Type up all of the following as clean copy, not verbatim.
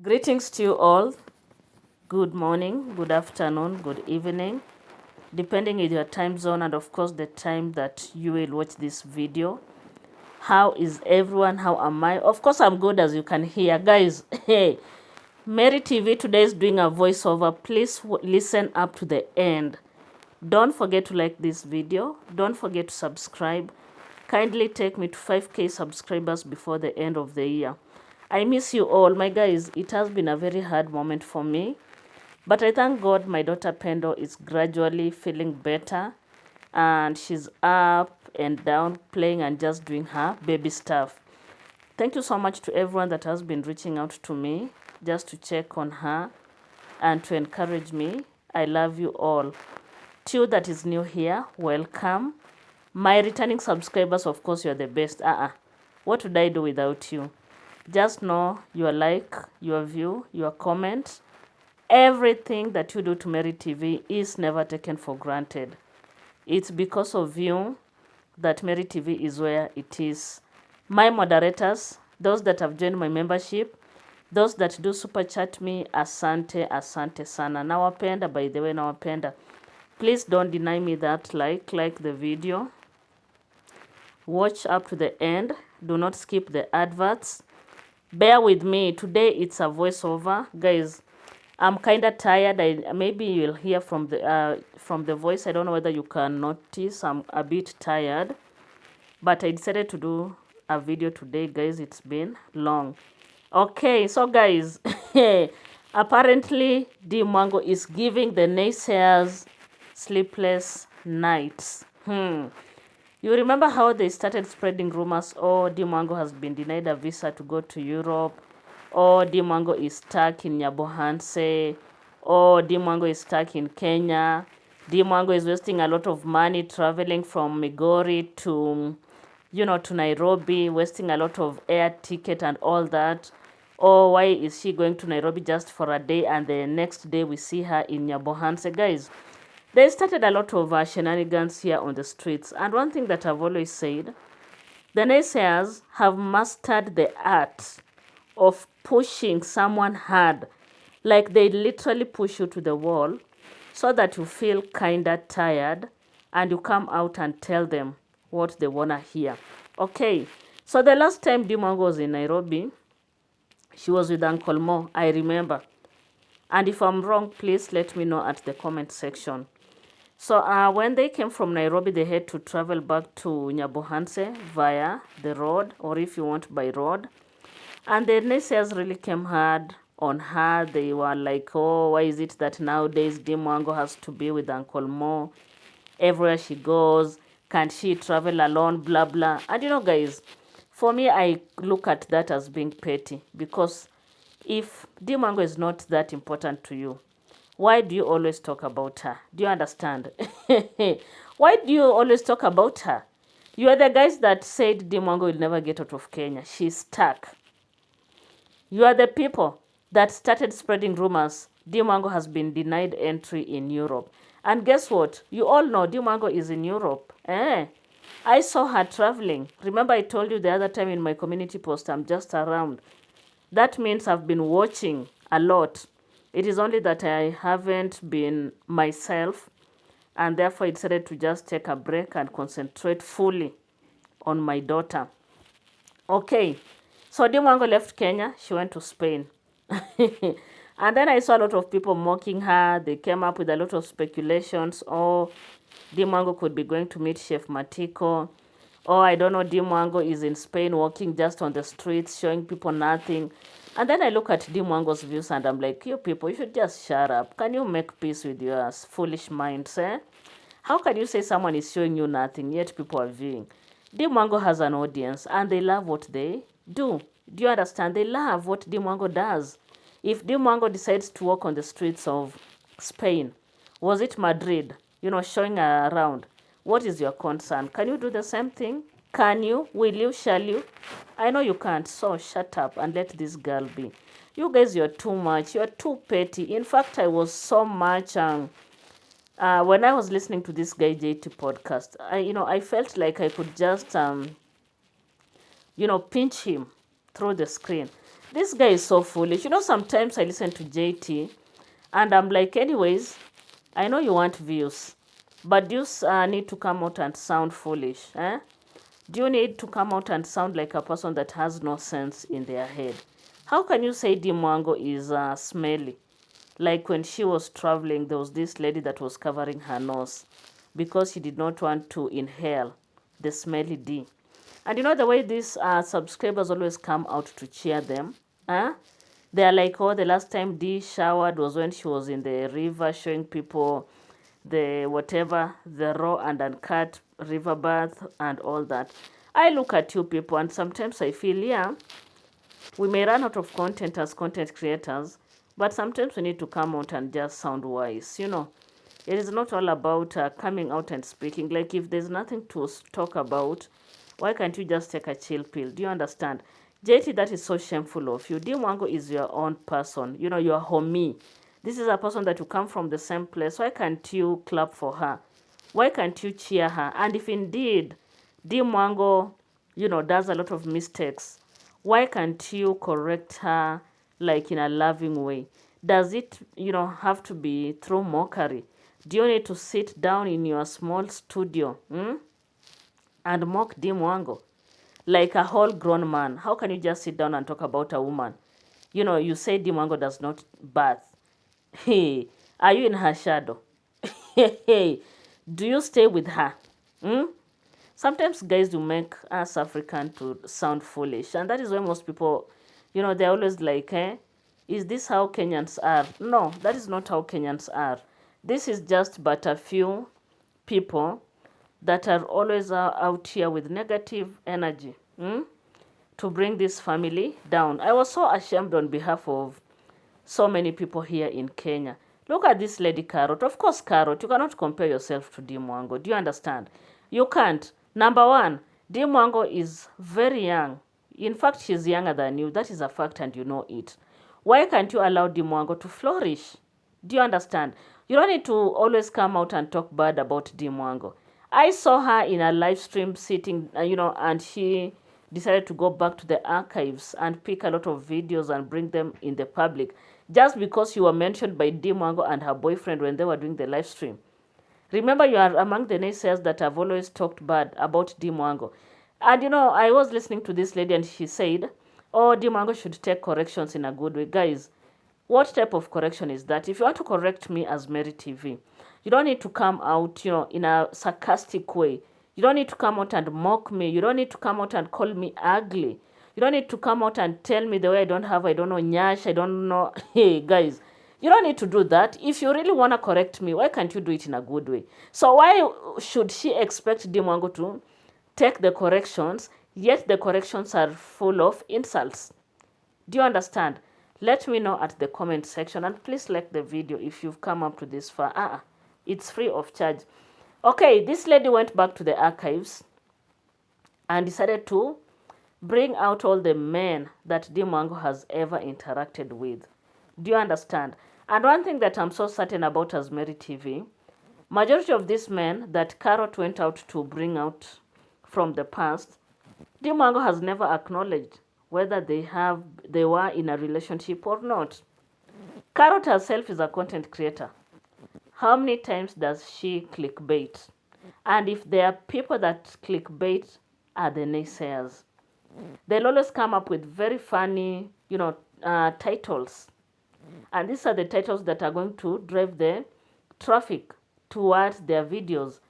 Greetings to you all. Good morning, good afternoon, good evening, depending on your time zone and of course the time that you will watch this video. How is everyone? How am I? Of course, I'm good, as you can hear. Guys, hey, Mary TV today is doing a voiceover. Please listen up to the end. Don't forget to like this video. Don't forget to subscribe. Kindly take me to 5K subscribers before the end of the year. I miss you all. My guys, it has been a very hard moment for me. But I thank God my daughter Pendo is gradually feeling better. And she's up and down, playing and just doing her baby stuff. Thank you so much to everyone that has been reaching out to me just to check on her and to encourage me. I love you all. To you that is new here, welcome. My returning subscribers, of course, you're the best. What would I do without you? Just know your like, your view, your comment. Everything that you do to Mary TV is never taken for granted. It's because of you that Mary TV is where it is. My moderators, those that have joined my membership, those that do super chat me, asante, asante sana. Nawapenda, by the way, nawapenda. Please don't deny me that like the video. Watch up to the end. Do not skip the adverts. Bear with me. Today it's a voiceover. Guys, I'm kind of tired. Maybe you'll hear from the voice. I don't know whether you can notice. I'm a bit tired. But I decided to do a video today, guys. It's been long. Okay, so guys, apparently D Mango is giving the naysayers sleepless nights. You remember how they started spreading rumors? Oh, D Mango has been denied a visa to go to Europe. Oh, D Mango is stuck in Nyabohanse. Oh, D Mango is stuck in Kenya. D Mango is wasting a lot of money traveling from Migori to Nairobi, wasting a lot of air ticket and all that. Oh, why is she going to Nairobi just for a day and the next day we see her in Nyabohanse? Guys, they started a lot of shenanigans here on the streets. And one thing that I've always said, the naysayers have mastered the art of pushing someone hard. Like they literally push you to the wall so that you feel kinda tired and you come out and tell them what they wanna hear. Okay, so the last time Dimongo was in Nairobi, she was with Uncle Mo, I remember. And if I'm wrong, please let me know at the comment section. So when they came from Nairobi, they had to travel back to Nyabohanse via the road, or if you want by road. And the naysayers really came hard on her. They were like, oh, why is it that nowadays Dimongo has to be with Uncle Mo everywhere she goes? Can't she travel alone? Blah, blah. And you know, guys, for me, I look at that as being petty. Because if Dimongo is not that important to you, why do you always talk about her? Do you understand? Why do you always talk about her? You are the guys that said Dimongo will never get out of Kenya. She's stuck. You are the people that started spreading rumors Dimongo has been denied entry in Europe. And guess what? You all know Dimongo is in Europe. I saw her traveling. Remember I told you the other time in my community post, I'm just around. That means I've been watching a lot. It is only that I haven't been myself, and therefore I decided to just take a break and concentrate fully on my daughter. Okay, so Dimongo left Kenya. She went to Spain. And then I saw a lot of people mocking her. They came up with a lot of speculations. Oh, Dimongo could be going to meet Chef Matiko. Oh, I don't know, Dimongo is in Spain walking just on the streets, showing people nothing. And then I look at Dimongo's views and I'm like, you people, you should just shut up. Can you make peace with your foolish minds, eh? How can you say someone is showing you nothing, yet people are viewing? Dimongo has an audience and they love what they do. Do you understand? They love what Dimongo does. If Dimongo decides to walk on the streets of Spain, was it Madrid, showing her around, what is your concern? Can you do the same thing? Can you? Will you? Shall you? I know you can't, so shut up and let this girl be. You guys, you're too much. You're too petty. In fact, I was so much... when I was listening to this guy JT podcast, I felt like I could just, pinch him through the screen. This guy is so foolish. You know, sometimes I listen to JT and I'm like, anyways, I know you want views, but do you need to come out and sound foolish? Eh? Do you need to come out and sound like a person that has no sense in their head? How can you say Dimwango is smelly? Like when she was traveling, there was this lady that was covering her nose because she did not want to inhale the smelly D. And you know the way these subscribers always come out to cheer them? Huh? They are like, oh, the last time D showered was when she was in the river showing people the whatever, the raw and uncut river bath and all that. I look at you people and sometimes I feel, yeah, we may run out of content as content creators, but sometimes we need to come out and just sound wise. You know, it is not all about coming out and speaking. Like if there's nothing to talk about, why can't you just take a chill pill? Do you understand? JT, that is so shameful of you. Dimwango is your own person. You know, your homie. This is a person that you come from the same place. Why can't you clap for her? Why can't you cheer her? And if indeed Dimwango, you know, does a lot of mistakes, why can't you correct her like in a loving way? Does it, you know, have to be through mockery? Do you need to sit down in your small studio and mock Dimwango like a whole grown man? How can you just sit down and talk about a woman? You know, you say Dimwango does not bath. Hey, are you in her shadow? Hey, do you stay with her? Sometimes guys do make us African to sound foolish, and that is why most people, you know, they're always like, is this how Kenyans are? No, that is not how Kenyans are. This is just but a few people that are always out here with negative energy to bring this family down. I was so ashamed on behalf of so many people here in Kenya. Look at this lady Karrot. Of course, Karrot, you cannot compare yourself to Dimwango. Do you understand? You can't. Number one, Dimwango is very young. In fact, she's younger than you. That is a fact and you know it. Why can't you allow Dimwango to flourish? Do you understand? You don't need to always come out and talk bad about Dimwango. I saw her in a live stream sitting, you know, and she decided to go back to the archives and pick a lot of videos and bring them in the public just because you were mentioned by Dimwango and her boyfriend when they were doing the live stream. Remember, you are among the naysayers that have always talked bad about Dimwango. And you know, I was listening to this lady and she said, oh, Dimwango should take corrections in a good way. Guys, what type of correction is that? If you want to correct me as Mary TV, you don't need to come out, you know, in a sarcastic way. You don't need to come out and mock me. You don't need to come out and call me ugly. You don't need to come out and tell me the way I don't know, nyash, I don't know. Hey, guys, you don't need to do that. If you really want to correct me, why can't you do it in a good way? So why should she expect Dimwango to take the corrections, yet the corrections are full of insults? Do you understand? Let me know at the comment section, and please like the video if you've come up to this far. It's free of charge. Okay, this lady went back to the archives and decided to bring out all the men that Dimwango has ever interacted with. Do you understand? And one thing that I'm so certain about as Mary TV, majority of these men that Karrot went out to bring out from the past, Dimwango has never acknowledged whether they were in a relationship or not. Karrot herself is a content creator. How many times does she clickbait? And if there are people that clickbait are the naysayers. They'll always come up with very funny, you know, titles. And these are the titles that are going to drive the traffic towards their videos.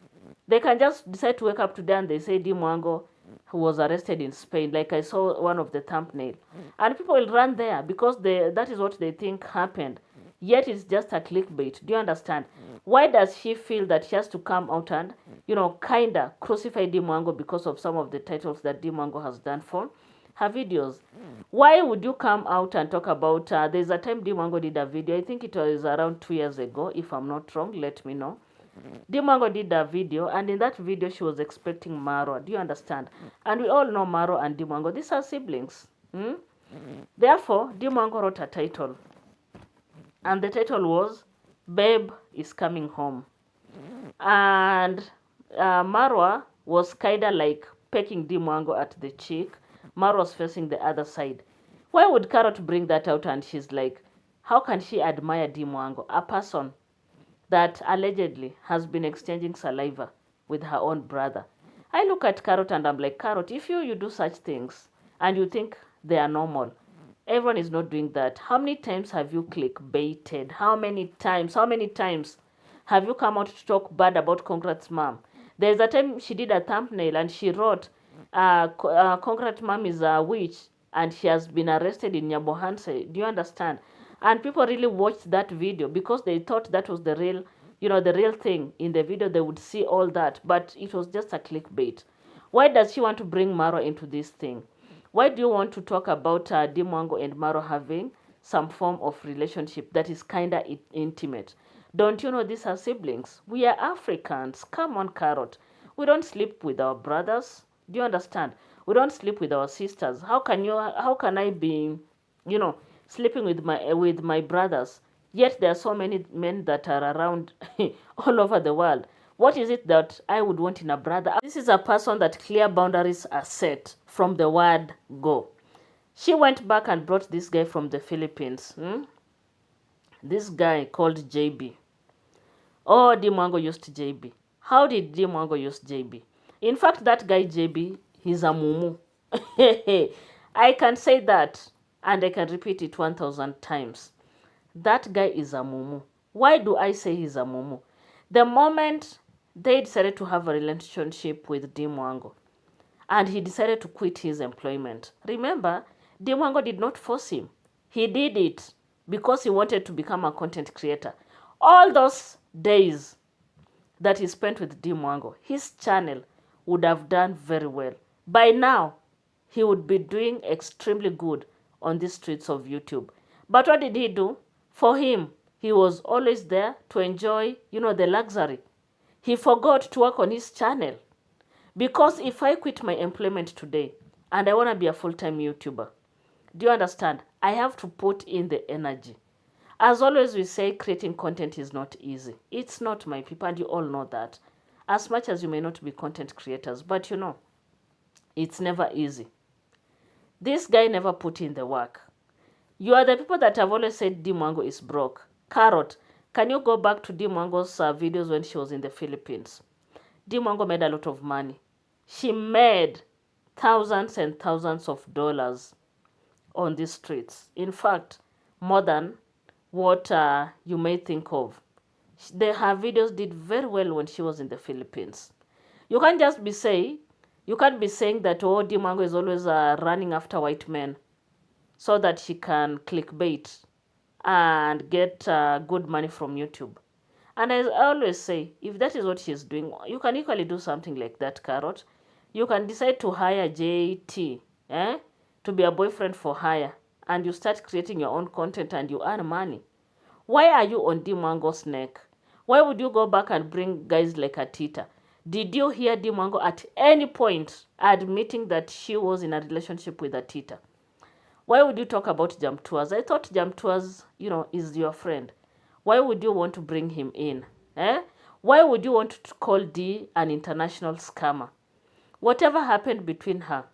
They can just decide to wake up today and they say Dimwango who was arrested in Spain, like I saw one of the thumbnail. And people will run there because that is what they think happened. Yet it's just a clickbait. Do you understand? Why does she feel that she has to come out and, you know, kinda crucify Dimwango because of some of the titles that Dimwango has done for her videos? Why would you come out and talk about, there's a time Dimwango did a video, I think it was around 2 years ago, if I'm not wrong, let me know. Dimwango did a video, and in that video she was expecting Maro. Do you understand? And we all know Maro and Dimwango, these are siblings. Therefore, Dimwango wrote a title. And the title was, Babe is Coming Home. And Marwa was kinda like pecking Dimwango at the cheek. Marwa was facing the other side. Why would Karrot bring that out? And she's like, how can she admire Dimwango, a person that allegedly has been exchanging saliva with her own brother? I look at Karrot and I'm like, Karrot, if you do such things and you think they are normal, everyone is not doing that. How many times have you clickbaited? How many times? How many times have you come out to talk bad about Congrats mom? There's a time she did a thumbnail and she wrote, Congrats mom is a witch and she has been arrested in Nyabohanse. Do you understand? And people really watched that video because they thought that was the real, the real thing. In the video, they would see all that, but it was just a clickbait. Why does she want to bring Maro into this thing? Why do you want to talk about Dimwango and Maro having some form of relationship that is kind of intimate? Don't you know these are siblings? We are Africans. Come on, Karrot. We don't sleep with our brothers. Do you understand? We don't sleep with our sisters. How can I be, sleeping with my brothers? Yet there are so many men that are around all over the world. What is it that I would want in a brother? This is a person that clear boundaries are set from the word go. She went back and brought this guy from the Philippines. This guy called JB. Oh, Dimwango used JB. How did Dimwango use JB? In fact, that guy JB, he's a mumu. I can say that and I can repeat it 1,000 times. That guy is a mumu. Why do I say he's a mumu? The moment they decided to have a relationship with Dimwango and he decided to quit his employment. Remember, Dimwango did not force him. He did it because he wanted to become a content creator. All those days that he spent with Dimwango, his channel would have done very well. By now, he would be doing extremely good on the streets of YouTube. But what did he do? For him, he was always there to enjoy, the luxury. He forgot to work on his channel. Because if I quit my employment today and I want to be a full-time YouTuber, do you understand? I have to put in the energy. As always we say, creating content is not easy. It's not, my people, and you all know that. As much as you may not be content creators, but it's never easy. This guy never put in the work. You are the people that have always said Dimwango is broke. Karrot, can you go back to Dimwango's videos when she was in the Philippines? Dimwango made a lot of money. She made thousands and thousands of dollars on the streets. In fact, more than what you may think of. Her videos did very well when she was in the Philippines. You can't just be saying, that, oh, Dimwango is always running after white men so that she can clickbait and get good money from YouTube. And as I always say, if that is what she's doing, you can equally do something like that, Karrot. You can decide to hire JT, to be a boyfriend for hire, and you start creating your own content and you earn money. Why are you on Dimwango's neck? Why would you go back and bring guys like Atita? Did you hear Dimwango at any point admitting that she was in a relationship with Atita? Why would you talk about Jam Tours? I thought Jam Tours, is your friend. Why would you want to bring him in? Why would you want to call D an international scammer? Whatever happened between her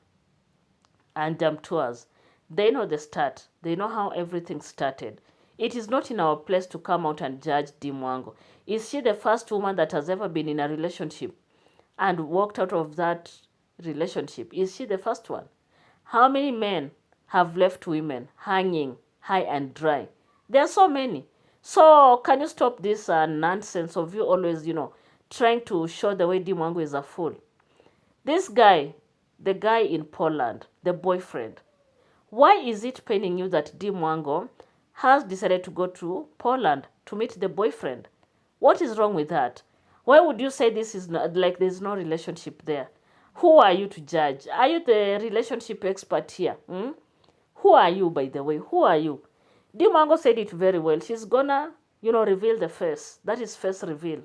and Jam Tours, they know the start. They know how everything started. It is not in our place to come out and judge Dimwango. Is she the first woman that has ever been in a relationship and walked out of that relationship? Is she the first one? How many men have left women hanging high and dry? There are so many. So can you stop this nonsense of you always, trying to show the way Dimwango is a fool? This guy, the guy in Poland, the boyfriend, why is it paining you that Dimwango has decided to go to Poland to meet the boyfriend? What is wrong with that? Why would you say this is not, like there's no relationship there? Who are you to judge? Are you the relationship expert here? Who are you, by the way? Who are you? Dimwango said it very well. She's gonna, reveal the face. That is face reveal.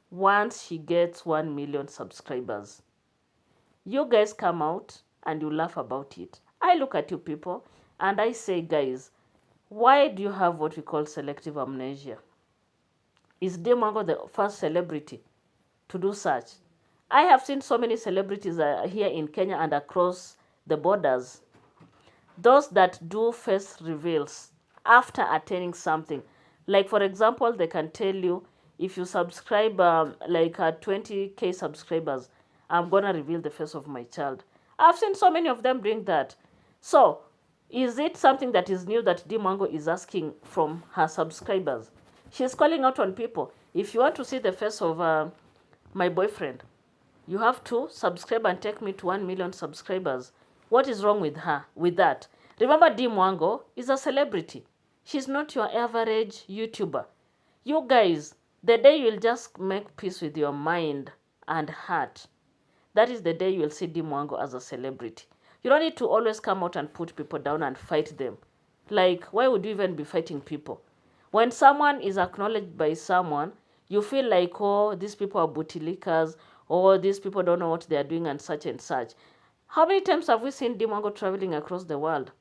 Once she gets 1 million subscribers. You guys come out and you laugh about it. I look at you people and I say, guys, why do you have what we call selective amnesia? Is Dimwango the first celebrity to do such? I have seen so many celebrities here in Kenya and across the borders those that do face reveals after attaining something. Like, for example, they can tell you, if you subscribe, 20K subscribers, I'm going to reveal the face of my child. I've seen so many of them doing that. So, is it something that is new that Dimango is asking from her subscribers? She's calling out on people. If you want to see the face of my boyfriend, you have to subscribe and take me to 1 million subscribers. What is wrong with her, with that? Remember, Dee Mwango is a celebrity. She's not your average YouTuber. You guys, the day you'll just make peace with your mind and heart, that is the day you'll see Dee Mwango as a celebrity. You don't need to always come out and put people down and fight them. Like, why would you even be fighting people? When someone is acknowledged by someone, you feel like, oh, these people are bootlickers, or these people don't know what they are doing, and such and such. How many times have we seen Dee Mwango traveling across the world?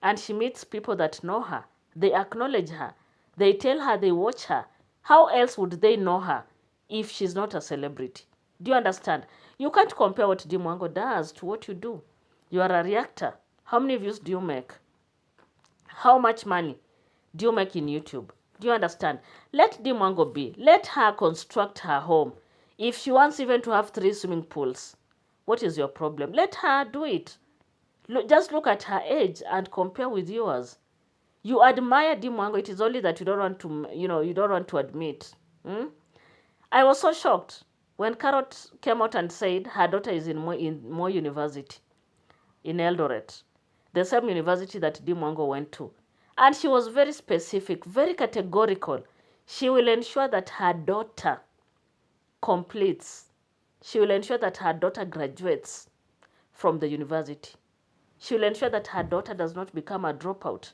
And she meets people that know her. They acknowledge her. They tell her they watch her. How else would they know her if she's not a celebrity? Do you understand? You can't compare what Dee Mwango does to what you do. You are a reactor. How many views do you make? How much money do you make in YouTube? Do you understand? Let Dee Mwango be. Let her construct her home. If she wants even to have 3 swimming pools, what is your problem? Let her do it. Just look at her age and compare with yours. You admire Dee Mwango. It is only that you don't want to, you don't want to admit. I was so shocked when Karrot came out and said her daughter is in Moi University in Eldoret, the same university that Dee Mwango went to. And she was very specific, very categorical. She will ensure that her daughter completes. She will ensure that her daughter graduates from the university. She will ensure that her daughter does not become a dropout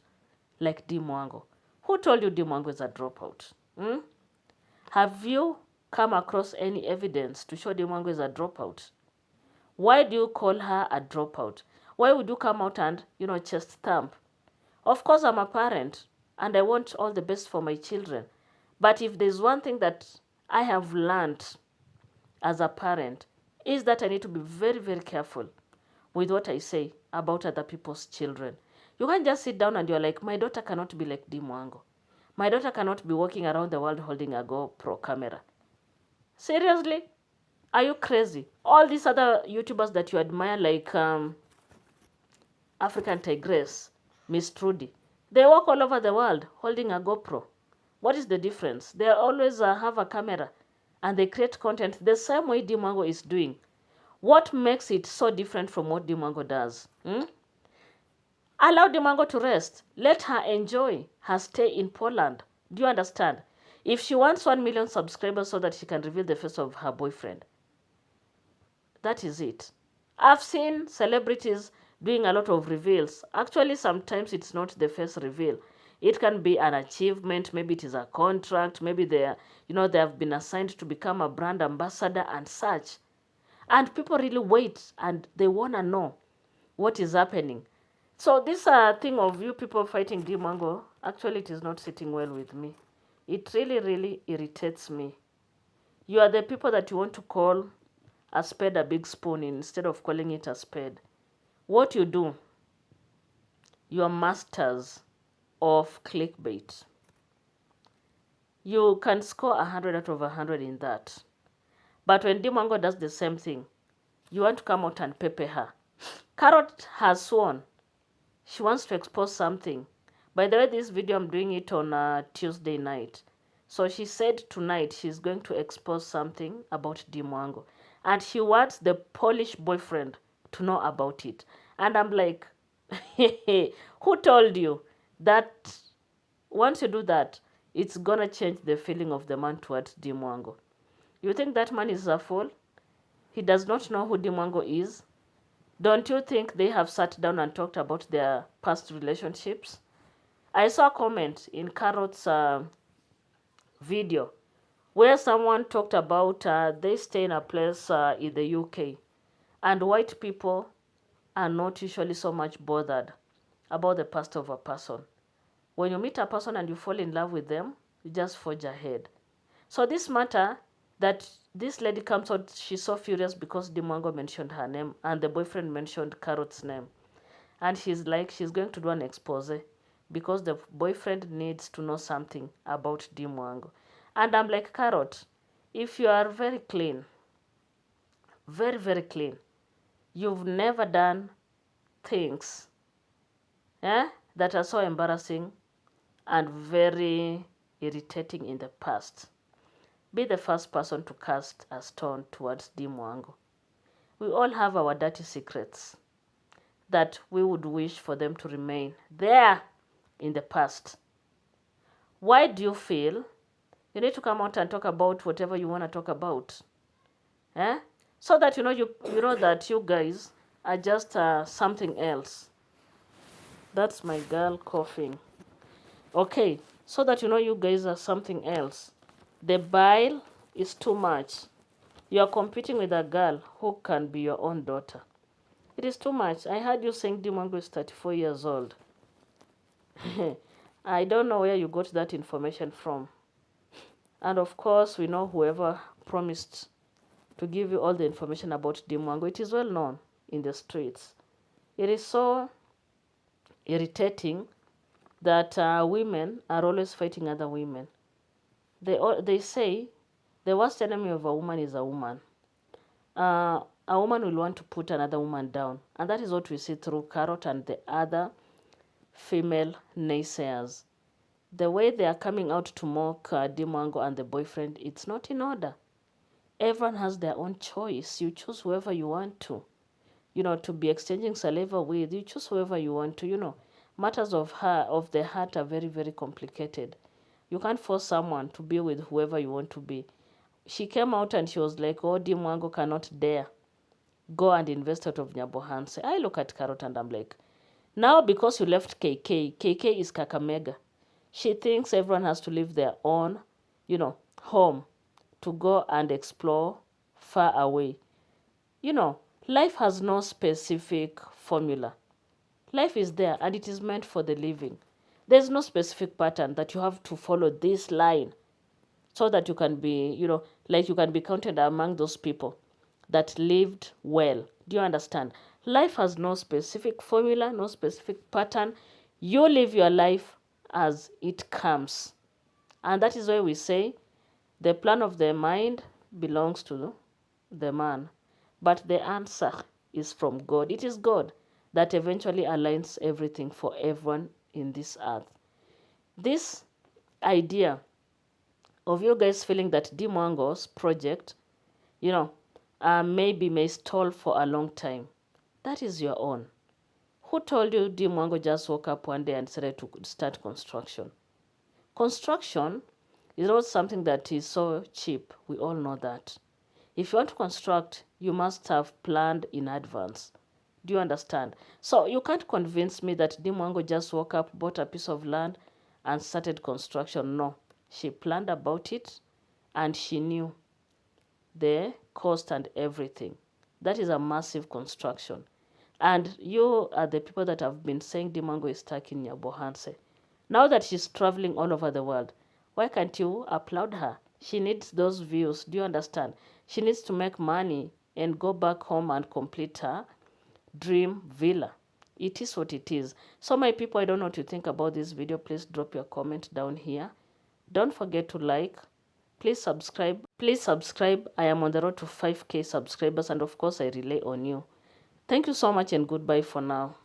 like Dee Mwango. Who told you Dee Mwango is a dropout? Have you come across any evidence to show Dee Mwango is a dropout? Why do you call her a dropout? Why would you come out and, chest thump? Of course, I'm a parent and I want all the best for my children. But if there's one thing that I have learned as a parent, is that I need to be very, very careful with what I say about other people's children. You can't just sit down and you're like, my daughter cannot be like Dee Mwango. My daughter cannot be walking around the world holding a GoPro camera. Seriously? Are you crazy? All these other YouTubers that you admire, like African Tigress, Miss Trudy, they walk all over the world holding a GoPro. What is the difference? They always have a camera and they create content the same way Dee Mwango is doing. What makes it so different from what Dee Mwango does? Allow Dee Mwango to rest. Let her enjoy her stay in Poland. Do you understand? If she wants 1 million subscribers so that she can reveal the face of her boyfriend, that is it. I've seen celebrities doing a lot of reveals. Actually, sometimes it's not the face reveal. It can be an achievement. Maybe it is a contract. Maybe they have been assigned to become a brand ambassador and such. And people really wait and they want to know what is happening. So this thing of you people fighting Dee Mwango, actually it is not sitting well with me. It really, really irritates me. You are the people that you want to call a spade a big spoon instead of calling it a spade. What you do, you are masters of clickbait. You can score 100 out of 100 in that. But when Dee Mwango does the same thing, you want to come out and pepper her. Karrot has sworn she wants to expose something. By the way, this video I'm doing it on Tuesday night. So she said tonight she's going to expose something about Dee Mwango. And she wants the Polish boyfriend to know about it. And I'm like, who told you that once you do that, it's going to change the feeling of the man towards Dee Mwango? You think that man is a fool? He does not know who Dee Mwango is? Don't you think they have sat down and talked about their past relationships? I saw a comment in Karrot's video where someone talked about they stay in a place in the UK and white people are not usually so much bothered about the past of a person. When you meet a person and you fall in love with them, you just forge ahead. So this matter that this lady comes out, she's so furious because Dee Mwango mentioned her name and the boyfriend mentioned Karrot's name. And she's like, she's going to do an expose because the boyfriend needs to know something about Dimwango. And I'm like, Karrot, if you are very clean, very, very clean, you've never done things that are so embarrassing and very irritating in the past, be the first person to cast a stone towards Dimwango. We all have our dirty secrets that we would wish for them to remain there in the past. Why do you feel you need to come out and talk about whatever you want to talk about? So that you know that you guys are just something else. That's my girl coughing. Okay, so that you guys are something else. The bile is too much. You are competing with a girl who can be your own daughter. It is too much. I heard you saying Dimwango is 34 years old. I don't know where you got that information from. And of course, we know whoever promised to give you all the information about Dimwango. It is well known in the streets. It is so irritating that women are always fighting other women. They say the worst enemy of a woman is a woman. A woman will want to put another woman down. And that is what we see through Karrot and the other female naysayers. The way they are coming out to mock Dimwango and the boyfriend, it's not in order. Everyone has their own choice. You choose whoever you want to. To be exchanging saliva with. You choose whoever you want to. Matters of the heart are very, very complicated. You can't force someone to be with whoever you want to be. She came out and she was like, oh, Dimwango cannot dare go and invest out of Nyabohanse. I look at Karrot and I'm like, now because you left KK is Kakamega. She thinks everyone has to leave their own, home to go and explore far away. Life has no specific formula. Life is there and it is meant for the living. There's no specific pattern that you have to follow this line so that you can be, you can be counted among those people that lived well. Do you understand? Life has no specific formula, no specific pattern. You live your life as it comes. And that is why we say the plan of the mind belongs to the man. But the answer is from God. It is God that eventually aligns everything for everyone in this earth. This idea of you guys feeling that Dimwango's project, maybe may stall for a long time, that is your own. Who told you Dimwango just woke up one day and decided to start construction? Construction is not something that is so cheap. We all know that. If you want to construct, you must have planned in advance. Do you understand? So you can't convince me that Dimwango just woke up, bought a piece of land, and started construction. No. She planned about it, and she knew the cost and everything. That is a massive construction. And you are the people that have been saying Dimwango is stuck in Nyabohanse. Now that she's traveling all over the world, why can't you applaud her? She needs those views. Do you understand? She needs to make money and go back home and complete her dream villa. It is what it is. So my people, I don't know what you think about this video. Please drop your comment down here. Don't forget to like. Please subscribe. Please subscribe. I am on the road to 5K subscribers, and of course I rely on you. Thank you so much and goodbye for now.